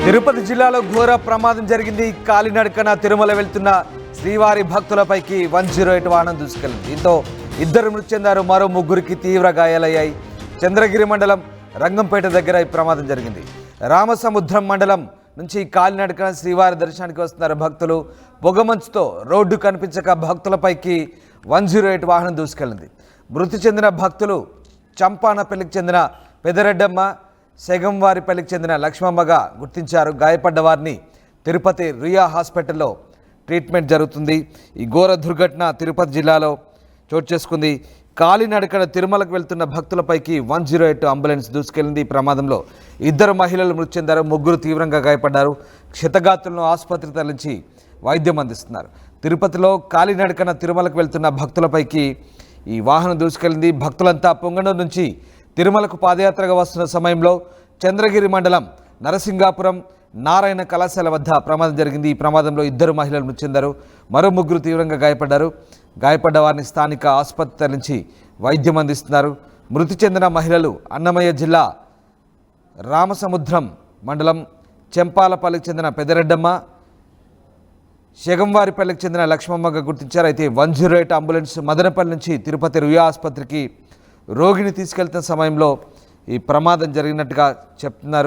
తిరుపతి జిల్లాలో ఘోర ప్రమాదం జరిగింది. కాలినడకన తిరుమల వెళ్తున్న శ్రీవారి భక్తులపైకి 108 వాహనం దూసుకెళ్లింది. దీంతో ఇద్దరు మృతి చెందారు, మరో ముగ్గురికి తీవ్ర గాయాలయ్యాయి. చంద్రగిరి మండలం రంగంపేట దగ్గర ఈ ప్రమాదం జరిగింది. రామసముద్రం మండలం నుంచి కాలినడకన శ్రీవారి దర్శనానికి వస్తున్నారు భక్తులు. పొగమంచుతో రోడ్డు కనిపించక భక్తులపైకి 108 వాహనం దూసుకెళ్లింది. మృతి చెందిన భక్తులు చంపానపల్లికి చెందిన పెదరెడ్డమ్మ, సెగంవారిపల్లికి చెందిన లక్ష్మమ్మగా గుర్తించారు. గాయపడ్డ వారిని తిరుపతి రియా హాస్పిటల్లో ట్రీట్మెంట్ జరుగుతుంది. ఈ ఘోర దుర్ఘటన తిరుపతి జిల్లాలో చోటు చేసుకుంది. కాలినడకన తిరుమలకు వెళ్తున్న భక్తులపైకి 108 అంబులెన్స్ దూసుకెళ్లింది. ఈ ప్రమాదంలో ఇద్దరు మహిళలు మృతి చెందారు, ముగ్గురు తీవ్రంగా గాయపడ్డారు. క్షతగాతులను ఆసుపత్రికి తరలించి వైద్యం అందిస్తున్నారు. తిరుపతిలో కాలినడకన తిరుమలకు వెళ్తున్న భక్తులపైకి ఈ వాహనం దూసుకెళ్లింది. భక్తులంతా పొంగనూరు నుంచి తిరుమలకు పాదయాత్రగా వస్తున్న సమయంలో చంద్రగిరి మండలం నరసింగాపురం నారాయణ కళాశాల వద్ద ప్రమాదం జరిగింది. ఈ ప్రమాదంలో ఇద్దరు మహిళలు మృతి చెందారు, మరో ముగ్గురు తీవ్రంగా గాయపడ్డారు. గాయపడ్డ వారిని స్థానిక ఆసుపత్రి తరలించి వైద్యం అందిస్తున్నారు. మృతి చెందిన మహిళలు అన్నమయ్య జిల్లా రామసముద్రం మండలం చెంపాలపల్లికి చెందిన పెదరెడ్డమ్మ, శగంవారిపల్లికి చెందిన లక్ష్మమ్మగా గుర్తించారు. అయితే 108 అంబులెన్స్ మదనపల్లి నుంచి తిరుపతి రుయా ఆసుపత్రికి రోగిని తీసుకెళ్తున్న సమయంలో ఈ ప్రమాదం జరిగినట్టుగా చెప్తున్నారు.